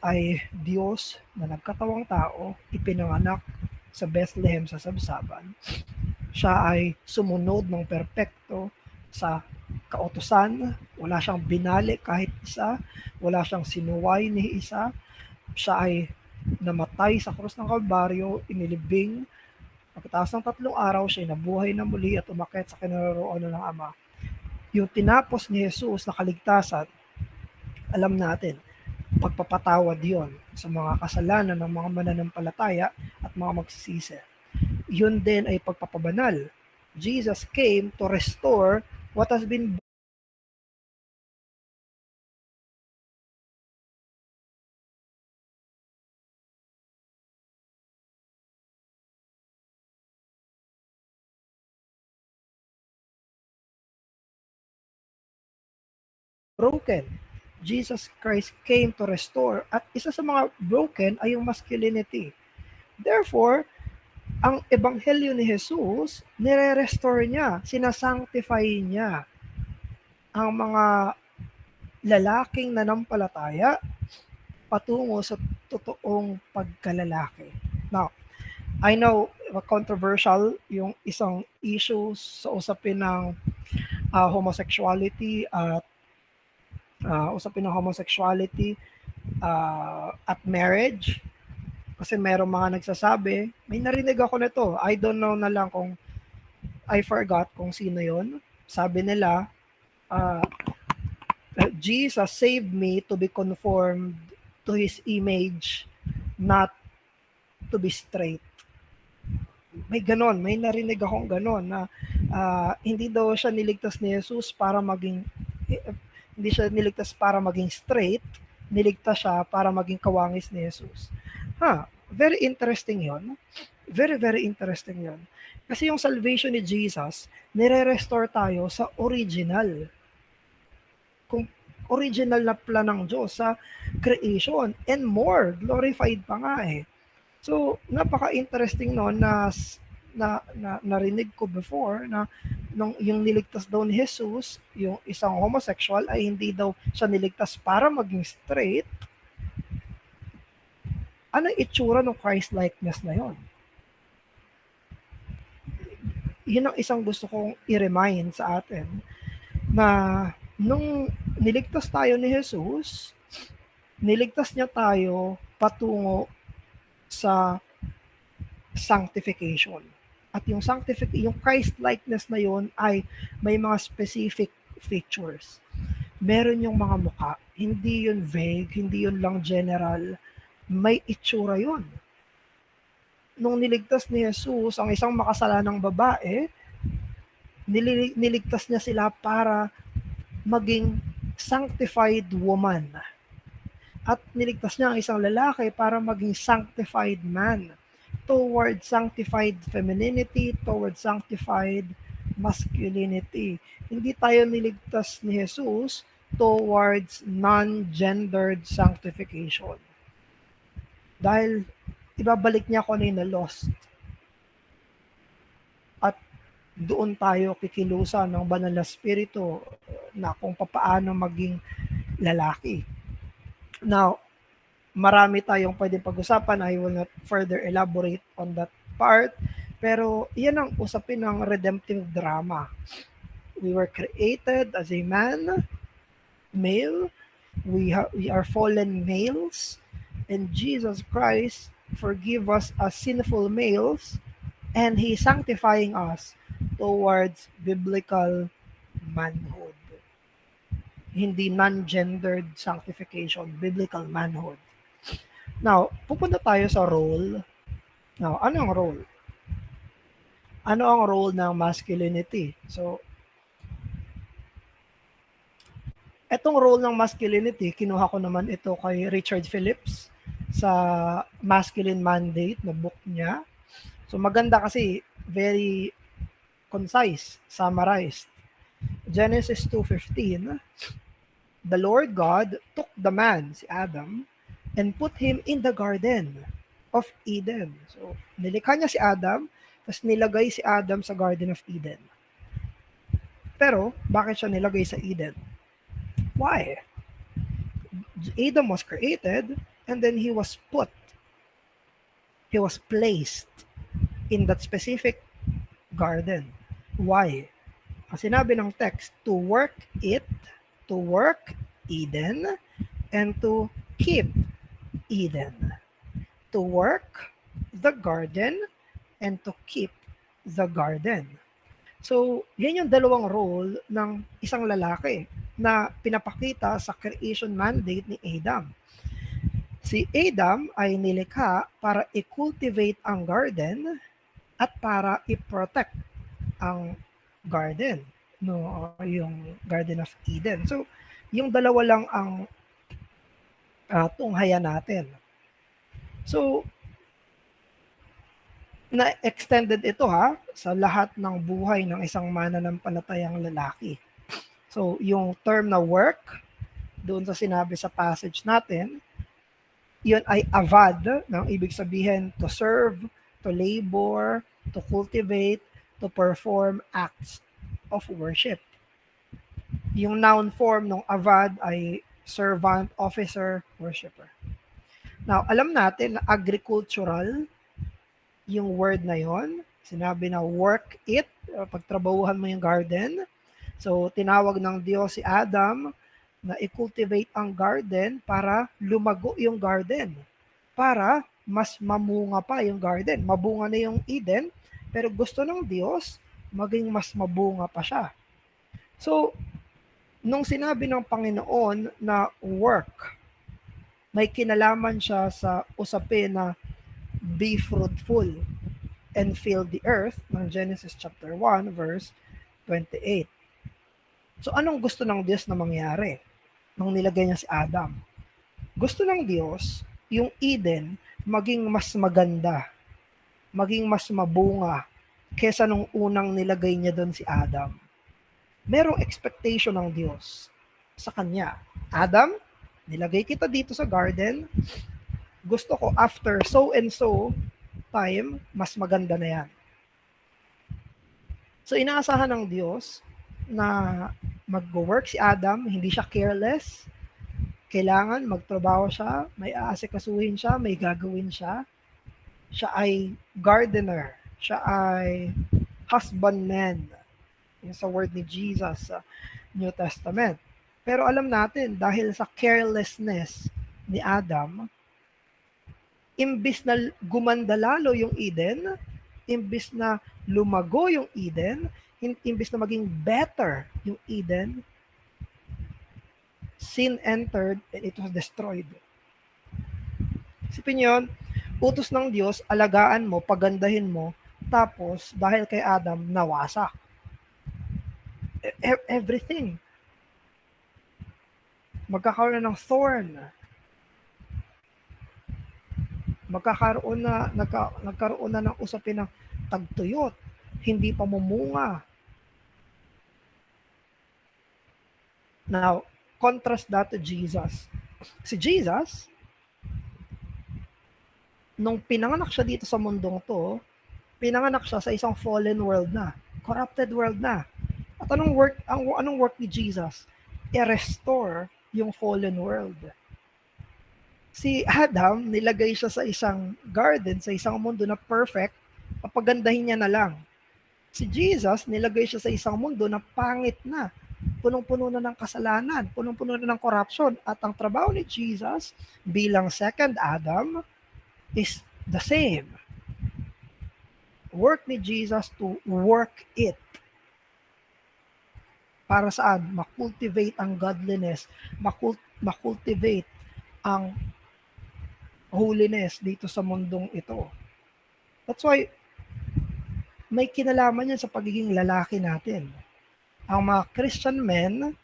ay Diyos na nagkatawang tao, ipinanganak sa Bethlehem sa Sabsaban. Siya ay sumunod ng perpekto sa kautusan, wala siyang binali kahit isa, wala siyang sinuway ni isa. Siya ay namatay sa krus ng Kalbaryo, inilibing. Pagkatapos ng 3 araw, siya nabuhay na muli at umakyat sa kinaroroonan ng Ama. Yung tinapos ni Jesus na kaligtasan, alam natin, pagpapatawad yon sa mga kasalanan ng mga mananampalataya at mga magsisisi. Yun din ay pagpapabanal. Jesus came to restore what has been broken. Jesus Christ came to restore at isa sa mga broken ay yung masculinity. Therefore, ang ebanghelyo ni Jesus, nire-restore niya, sinasanctify niya ang mga lalaking nanampalataya patungo sa totoong pagkalalaki. Now, I know controversial yung isang issue sa usapin ng homosexuality at at marriage. Kasi merong mga nagsasabi, may narinig ako nito, I don't know na lang kung, I forgot kung sino yon. Sabi nila, Jesus saved me to be conformed to His image, not to be straight. May ganon, may narinig akong ganon na hindi daw siya niligtas ni Jesus para maging, hindi siya niligtas para maging straight, niligtas siya para maging kawangis ni Jesus. Very interesting yon. Very, very interesting yon. Kasi yung salvation ni Jesus, nire-restore tayo sa original. Kung original na plan ng Diyos sa creation and more, glorified pa nga eh. So, napaka-interesting no na narinig ko before na nung yung niligtas daw ni Jesus, yung isang homosexual ay hindi daw siya niligtas para maging straight. Ano itsura ng Christ-likeness na yon? Yun ang isang gusto kong i-remind sa atin na nung niligtas tayo ni Jesus, niligtas niya tayo patungo sa sanctification. At yung yung Christ-likeness na yun ay may mga specific features. Meron yung mga mukha, hindi yun vague, hindi yun lang general, may itsura yun. Nung niligtas ni Jesus ang isang makasalanang babae, niligtas niya sila para maging sanctified woman. At niligtas niya ang isang lalaki para maging sanctified man, towards sanctified femininity, towards sanctified masculinity. Hindi tayo niligtas ni Jesus towards non-gendered sanctification. Dahil ibabalik niya ako na lost. At doon tayo kikilusan ng banal na spirito na kung papaano maging lalaki. Now, marami tayong pwedeng pag-usapan. I will not further elaborate on that part. Pero yan ang usapin ng redemptive drama. We were created as a man, male. We are fallen males. And Jesus Christ forgive us as sinful males. And He is sanctifying us towards biblical manhood. Hindi non-gendered sanctification, biblical manhood. Now, pupunta tayo sa role. Now, ano ang role? Ano ang role ng masculinity? So, etong role ng masculinity, kinuha ko naman ito kay Richard Phillips sa Masculine Mandate na book niya. So, maganda kasi very concise, summarized. Genesis 2:15, the Lord God took the man, si Adam, and put him in the garden of Eden. So, nilikha niya si Adam, tapos nilagay si Adam sa Garden of Eden. Pero, bakit siya nilagay sa Eden? Why? Adam was created, and then he was placed in that specific garden. Why? Ang sinabi ng text, to work Eden, and to keep Eden. To work the garden and to keep the garden. So, yan yung dalawang role ng isang lalaki na pinapakita sa creation mandate ni Adam. Si Adam ay nilikha para i-cultivate ang garden at para i-protect ang garden, no, yung Garden of Eden. So, yung dalawa lang ang tunghayan natin. So, na-extended ito sa lahat ng buhay ng isang mananampalatayang lalaki. So, yung term na work, doon sa sinabi sa passage natin, yun ay avad, ng ibig sabihin to serve, to labor, to cultivate, to perform acts of worship. Yung noun form ng avad ay servant, officer, worshiper. Now, alam natin na agricultural yung word na yon. Sinabi na work it, pagtrabahuhan mo yung garden. So, tinawag ng Diyos si Adam na i-cultivate ang garden para lumago yung garden. Para mas mamunga pa yung garden. Mabunga na yung Eden, pero gusto ng Diyos maging mas mabunga pa siya. So, nung sinabi ng Panginoon na work, may kinalaman siya sa usapin na be fruitful and fill the earth ng Genesis chapter 1 verse 28. So anong gusto ng Diyos na mangyari nung nilagay niya si Adam? Gusto ng Diyos yung Eden maging mas maganda, maging mas mabunga kesa nung unang nilagay niya doon si Adam. Merong expectation ng Diyos sa kanya. Adam, nilagay kita dito sa garden. Gusto ko after so and so time, mas maganda na yan. So inaasahan ng Diyos na mag-work si Adam, hindi siya careless. Kailangan magtrabaho siya, may aasikasuhin siya, may gagawin siya. Siya ay gardener, siya ay husbandman. Yung sa word ni Jesus sa New Testament. Pero alam natin, dahil sa carelessness ni Adam, imbis na gumanda lalo yung Eden, imbis na lumago yung Eden, imbis na maging better yung Eden, sin entered and it was destroyed. Isipin yun, utos ng Diyos, alagaan mo, pagandahin mo, tapos dahil kay Adam, nawasak. Everything. Magkakaroon ng thorn. Nagkaroon na ng usapin ng tagtuyot, hindi pa mumunga. Now, contrast that to Jesus. Si Jesus, nung pinanganak siya dito sa mundong to, pinanganak siya sa isang fallen world na, corrupted world na. At anong work ni Jesus? I-restore yung fallen world. Si Adam, nilagay siya sa isang garden, sa isang mundo na perfect, papagandahin niya na lang. Si Jesus, nilagay siya sa isang mundo na pangit na, punong-puno na ng kasalanan, punong-puno na ng corruption. At ang trabaho ni Jesus bilang second Adam is the same. Work ni Jesus to work it. Para saan? Makultivate ang godliness, makultivate ang holiness dito sa mundong ito. That's why may kinalaman yan sa pagiging lalaki natin. Ang mga Christian men,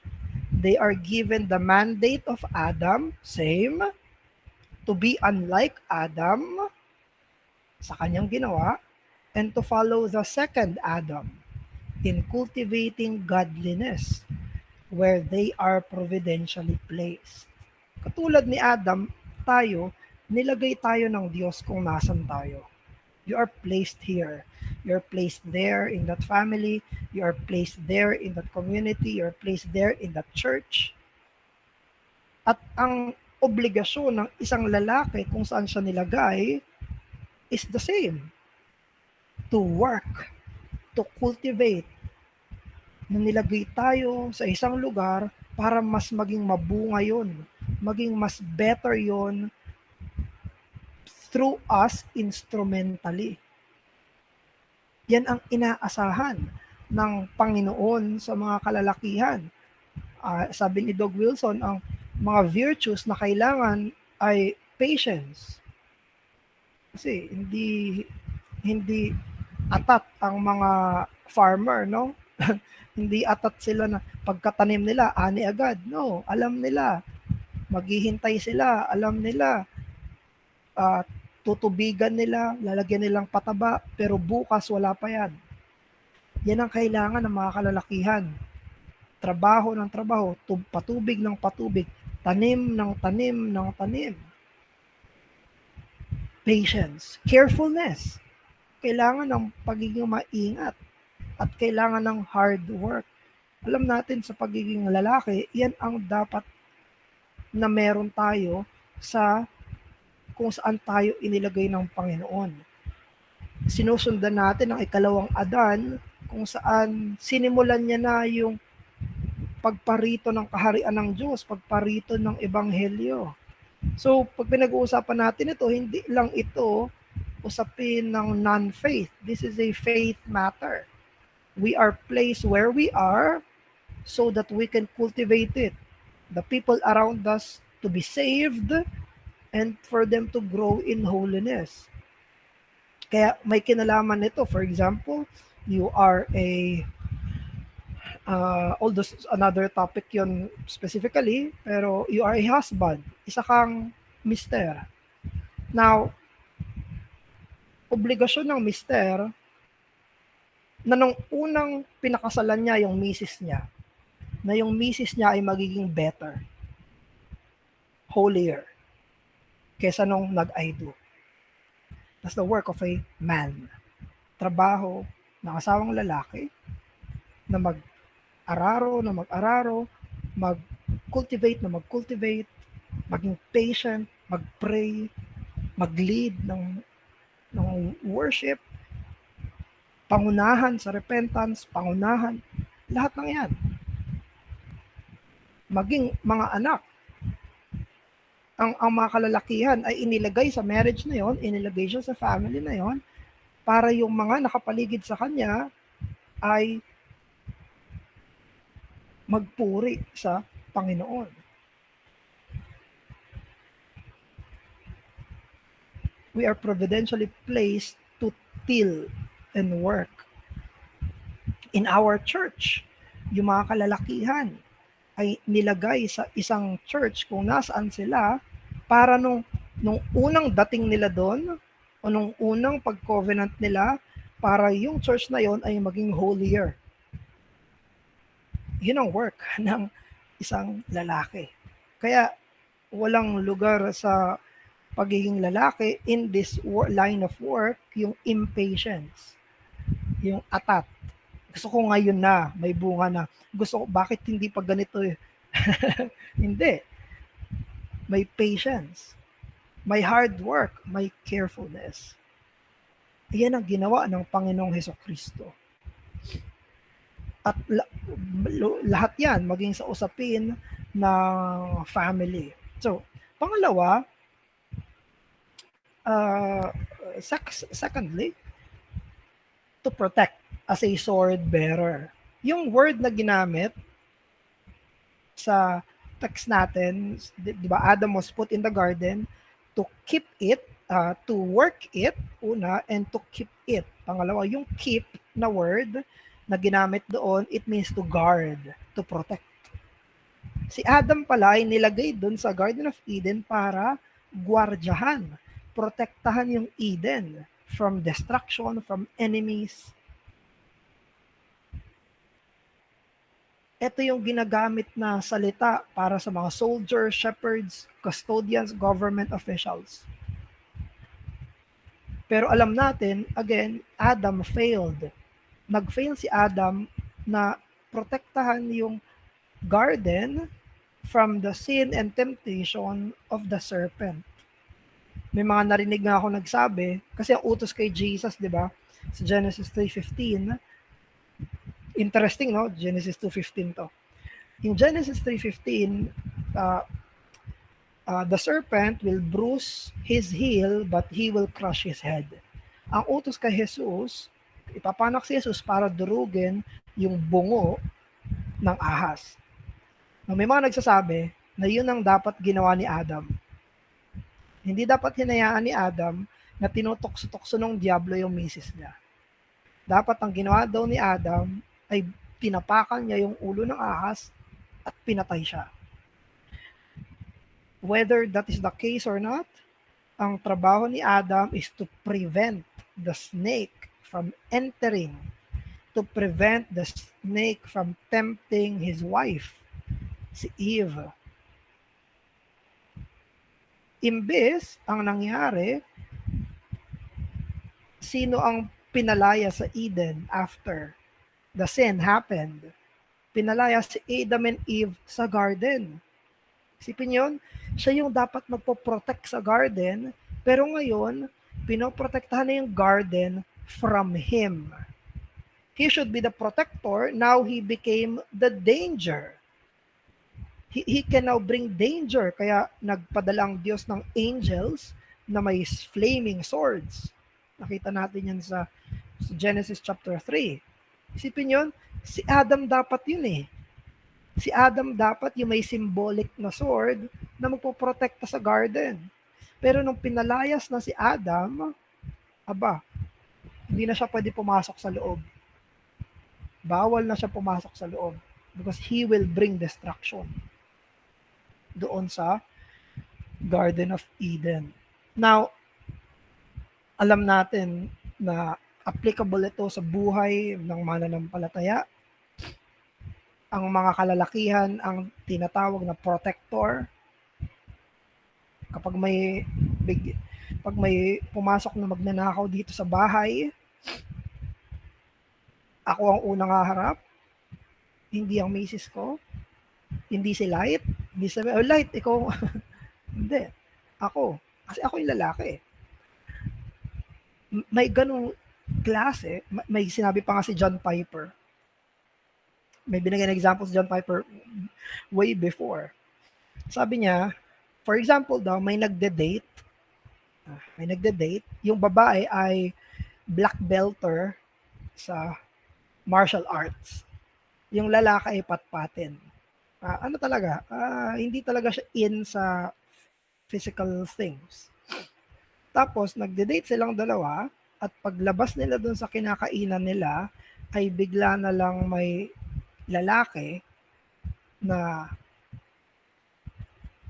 they are given the mandate of Adam, same, to be unlike Adam sa kanyang ginawa, and to follow the second Adam in cultivating godliness where they are providentially placed. Katulad ni Adam, tayo, nilagay tayo ng Diyos kung nasan tayo. You are placed here. You're placed there in that family. You are placed there in that community. You're placed there in that church. At ang obligasyon ng isang lalaki kung saan siya nilagay is the same. To work, to cultivate, na nilagay tayo sa isang lugar para mas maging mabunga yun, maging mas better yun through us instrumentally. Yan ang inaasahan ng Panginoon sa mga kalalakihan. Sabi ni Doug Wilson, ang mga virtues na kailangan ay patience. Kasi hindi atat ang mga farmer, no? Hindi atat sila na pagkatanim nila, ani agad. No, alam nila. Maghihintay sila, alam nila. Tutubigan nila, lalagyan nilang pataba, pero bukas wala pa yan. Yan ang kailangan ng mga kalalakihan. Trabaho ng trabaho, patubig ng patubig, tanim ng tanim. Patience, carefulness. Kailangan ng pagiging maingat at kailangan ng hard work. Alam natin sa pagiging lalaki, yan ang dapat na meron tayo sa kung saan tayo inilagay ng Panginoon. Sinusundan natin ang ikalawang Adan kung saan sinimulan niya na yung pagparito ng kaharian ng Diyos, pagparito ng ebanghelyo. So, pag pinag-uusapan natin ito, hindi lang ito usapin ng non-faith. This is a faith matter. We are placed where we are so that we can cultivate it. The people around us to be saved and for them to grow in holiness. Kaya may kinalaman nito. For example, you are a although another topic yon specifically, pero you are a husband, isa kang mister. Now, obligasyon ng mister na nung unang pinakasalan niya yung misis niya, na yung misis niya ay magiging better, holier, kesa nung nag-I do. That's the work of a man. Trabaho ng asawang lalaki na mag-araro, mag-cultivate, maging patient, mag-pray, mag-lead ng worship, pangunahan sa repentance, pangunahan, lahat ng yan. Maging mga anak. Ang mga kalalakihan ay inilagay sa marriage na yon, inilagay siya sa family na yon, para yung mga nakapaligid sa kanya ay magpuri sa Panginoon. We are providentially placed to till and work. In our church, yung mga kalalakihan ay nilagay sa isang church kung nasaan sila para nung unang dating nila doon o nung unang pag-covenant nila, para yung church na yon ay maging holier. Yun ang work ng isang lalaki. Kaya walang lugar sa pagiging lalaki in this line of work yung impatience, yung atat. Gusto ko ngayon na, may bunga na. Gusto ko, bakit hindi pa ganito eh? Hindi. May patience, may hard work, may carefulness. Iyan ang ginawa ng Panginoong Hesukristo. At lahat yan, maging sa usapin ng family. So, pangalawa, secondly, to protect as a sword bearer. Yung word na ginamit sa text natin, di ba, Adam was put in the garden to keep it, to work it, una, and to keep it. Pangalawa, yung keep na word na ginamit doon, it means to guard, to protect. Si Adam pala ay nilagay doon sa Garden of Eden para gwardyahan, protektahan yung Eden from destruction, from enemies. Ito yung ginagamit na salita para sa mga soldiers, shepherds, custodians, government officials. Pero alam natin, again, Adam failed. Nag-fail si Adam na protektahan yung garden from the sin and temptation of the serpent. May mga narinig nga ako nagsabi, kasi ang utos kay Jesus, di ba? Sa Genesis 3:15, interesting, no? Genesis 2:15 to. In Genesis 3:15, the serpent will bruise his heel, but he will crush his head. Ang utos kay Jesus, ipapanak si Jesus para durugin yung bungo ng ahas. May mga nagsasabi na yun ang dapat ginawa ni Adam. Hindi dapat hinayaan ni Adam na tinutokso-tokso ng diablo yung misis niya. Dapat ang ginawa daw ni Adam ay tinapakan niya yung ulo ng ahas at pinatay siya. Whether that is the case or not, ang trabaho ni Adam is to prevent the snake from entering, to prevent the snake from tempting his wife, si Eve. Imbes, ang nangyari, sino ang pinalaya sa Eden after the sin happened? Pinalaya si Adam and Eve sa garden. Isipin yun, siya yung dapat magpo-protect sa garden, pero ngayon, pinoprotektahan na yung garden from him. He should be the protector, now he became the danger. He can now bring danger. Kaya nagpadala ang Diyos ng angels na may flaming swords. Nakita natin yan sa Genesis chapter 3. Isipin yun, si Adam dapat yun eh. Si Adam dapat yung may symbolic na sword na magpoprotekta sa garden. Pero nung pinalayas na si Adam, hindi na siya pwede pumasok sa loob. Bawal na siya pumasok sa loob because he will bring destruction doon sa Garden of Eden. Now, alam natin na applicable ito sa buhay ng mananampalataya. Ang mga kalalakihan ang tinatawag na protector. Kapag may pumasok na magnanakaw dito sa bahay, ako ang unang haharap, hindi ang misis ko, hindi si Light, hindi sabi, oh Light, ikaw, hindi, ako, kasi ako yung lalaki. May ganung klase, may sinabi pa nga si John Piper, may binigyan example si John Piper way before. Sabi niya, for example daw, may nagde-date, yung babae ay black belter sa martial arts. Yung lalaki ay patpatin. Hindi talaga siya in sa physical things. Tapos, nagde-date silang dalawa at paglabas nila dun sa kinakainan nila, ay bigla na lang may lalaki na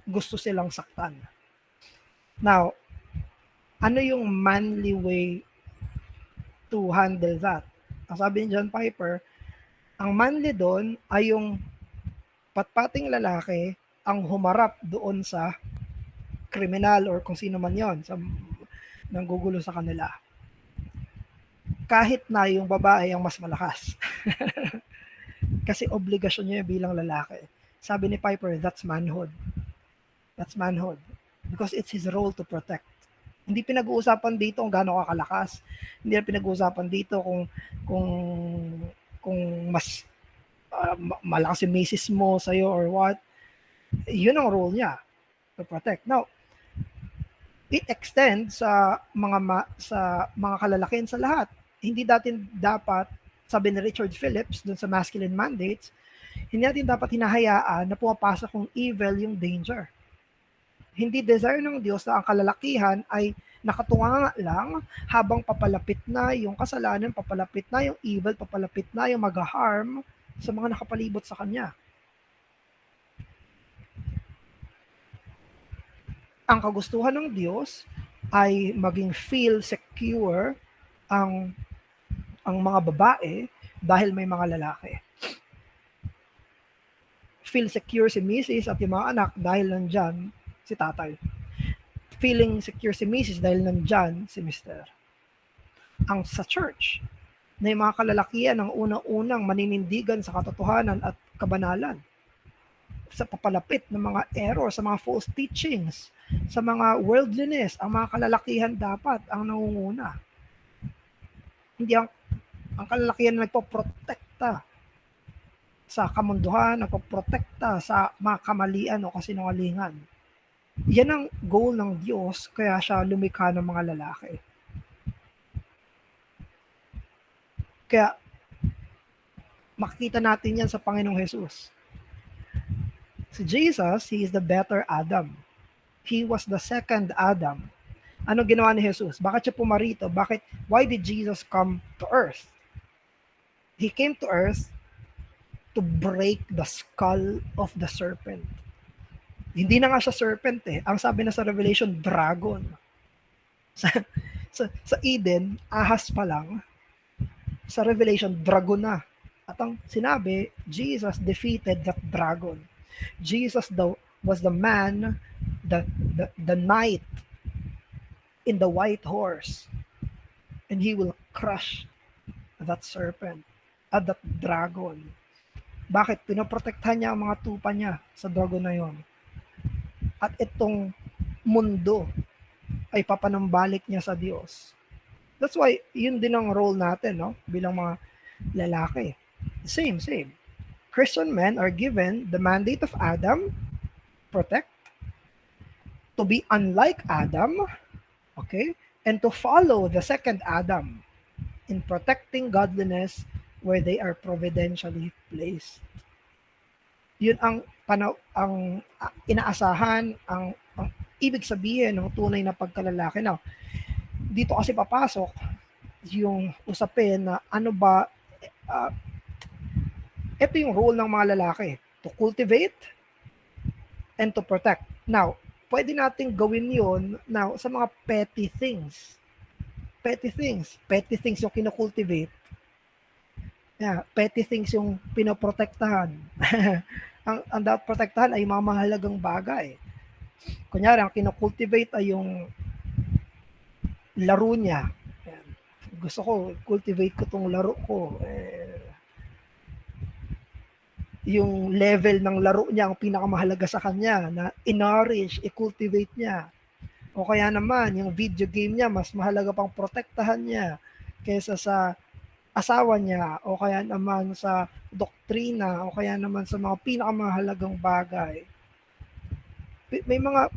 gusto silang saktan. Now, ano yung manly way to handle that? Ang sabi ni John Piper, ang manly doon ay yung patpating lalaki ang humarap doon sa kriminal or kung sino man yon sa nanggugulo sa kanila. Kahit na yung babae ang mas malakas. Kasi obligasyon niya bilang lalaki. Sabi ni Piper, that's manhood. That's manhood. Because it's his role to protect. Hindi pinag-uusapan dito kung gaano ka kalakas. Hindi pinag-uusapan dito kung mas malakas yung misis mo sa'yo or what. Yun ang role niya, to protect. Now, it extends sa mga kalalakihan sa lahat. Hindi dapat, sabi ni Richard Phillips dun sa Masculine Mandates, hindi natin dapat hinahayaan na pumapasok yung evil, yung danger. Hindi desire ng Diyos na ang kalalakihan ay nakatunga lang habang papalapit na yung kasalanan, papalapit na yung evil, papalapit na yung mag-harm sa mga nakapalibot sa Kanya. Ang kagustuhan ng Diyos ay maging feel secure ang mga babae dahil may mga lalaki. Feel secure si Mrs. at yung mga anak dahil nandyan si tatay. Feeling secure si Mrs. dahil nandyan si Mr. Ang sa church, na yung mga kalalakihan ang unang-unang maninindigan sa katotohanan at kabanalan. Sa papalapit ng mga error, sa mga false teachings, sa mga worldliness, ang mga kalalakihan dapat ang nangunguna. Hindi ang kalalakihan na nagpoprotekta sa kamunduhan, nagpoprotekta sa mga kamalian o kasinungalingan. Yan ang goal ng Diyos, kaya siya lumikha ng mga lalaki. Kaya makikita natin yan sa Panginoong Jesus. Si Jesus, He is the better Adam. He was the second Adam. Ano ginawa ni Jesus? Bakit siya pumarito? Why did Jesus come to earth? He came to earth to break the skull of the serpent. Hindi na nga siya serpent eh. Ang sabi na sa Revelation, dragon. Sa Eden, ahas pa lang. Sa Revelation, dragon na. At ang sinabi, Jesus defeated that dragon. Jesus was the man, the knight in the white horse. And He will crush that serpent at that dragon. Bakit? Pinoprotektahan niya ang mga tupa niya sa dragon na yon. At itong mundo ay papanambalik niya sa Diyos. That's why, yun din ang role natin, no? Bilang mga lalaki. Same. Christian men are given the mandate of Adam, protect, to be unlike Adam, okay, and to follow the second Adam in protecting godliness where they are providentially placed. Yun ang inaasahan, ang ibig sabihin ng tunay na pagkalalaki. Now, dito kasi papasok yung usapin na ano ba, ito yung role ng mga lalaki, to cultivate and to protect. Now, pwede nating gawin yun now sa mga petty things. Petty things yung kinocultivate. Yeah, petty things yung pinoprotektahan. ang dapat protektahan ay mga mahalagang bagay. Kunyari, ang kinocultivate ay yung laro niya. Gusto ko, cultivate ko tong laro ko. Yung level ng laro niya ang pinakamahalaga sa kanya, na i-nourish, i-cultivate niya. O kaya naman, yung video game niya, mas mahalaga pang protektahan niya kaysa sa asawa niya, o kaya naman sa doktrina, o kaya naman sa mga pinakamahalagang bagay. May mga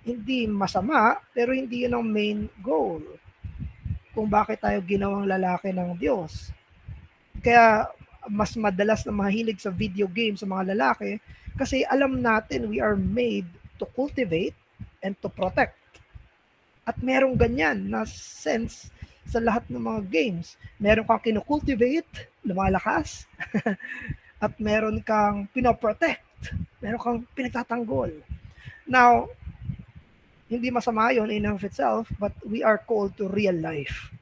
hindi masama, pero hindi yun ang main goal kung bakit tayo ginawang lalaki ng Diyos. Kaya mas madalas na mahilig sa video games sa mga lalaki kasi alam natin we are made to cultivate and to protect. At merong ganyan na sense sa lahat ng mga games. Meron kang kinocultivate, lumalakas, at meron kang pinoprotect, meron kang pinagtatanggol. Now, hindi masama yun in of itself, but we are called to real life.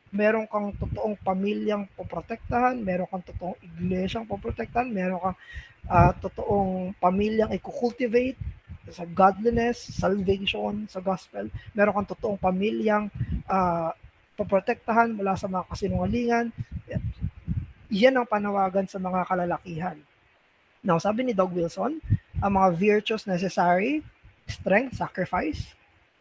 Meron kang totoong pamilyang poprotektahan, meron kang totoong iglesyang poprotektahan, meron kang totoong pamilyang i-cultivate sa godliness, salvation, sa gospel. Meron kang totoong pamilyang poprotektahan mula sa mga kasinungalingan. Yan ang panawagan sa mga kalalakihan. Now, sabi ni Doug Wilson, ang mga virtues necessary, strength, sacrifice,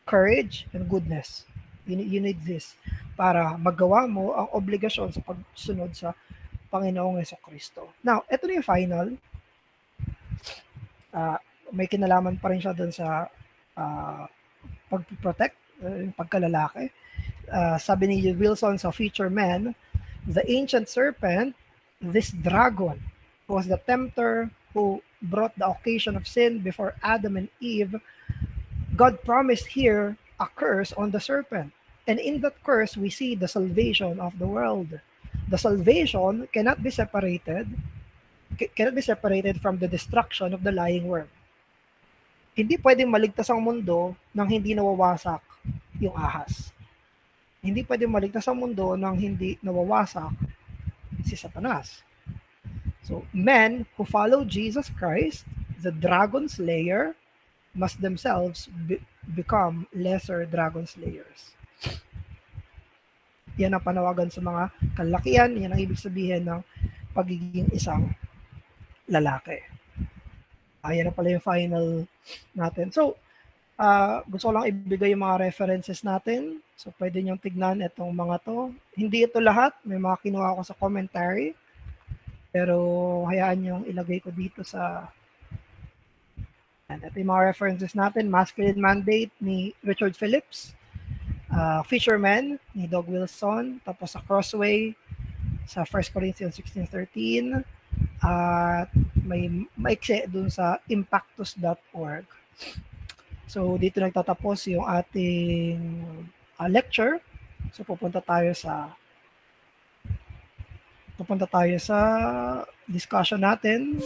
courage, and goodness. You need this para magawa mo ang obligasyon sa pagsunod sa Panginoong Jesucristo. Now, ito na yung final. May kinalaman pa rin siya doon sa pag-protect, yung pagkalalaki. Sabi ni Wilson sa Future Man, the ancient serpent, this dragon, was the tempter who brought the occasion of sin before Adam and Eve. God promised here a curse on the serpent. And in that curse, we see the salvation of the world. The salvation cannot be separated from the destruction of the lying worm. Hindi pwedeng maligtas ang mundo nang hindi nawawasak yung ahas. Hindi pwedeng maligtas ang mundo nang hindi nawawasak si Satanas. So, men who follow Jesus Christ, the dragon slayer, must themselves become lesser dragon slayers. Yan ang panawagan sa mga kalakihan. Yan ang ibig sabihin ng pagiging isang lalaki. Ayan na pala yung final natin. So, gusto ko lang ibigay yung mga references natin. So, pwede niyong tignan itong mga to. Hindi ito lahat. May mga kinuha ko sa commentary. Pero, hayaan niyong ilagay ko dito sa... Ito yung mga references natin. Masculine Mandate ni Richard Phillips. Fisherman ni Doug Wilson. Tapos sa Crossway sa 1 Corinthians 16:13. At may maikse dun sa impactus.org. So, dito nagtatapos yung ating lecture. So, pupunta tayo sa discussion natin.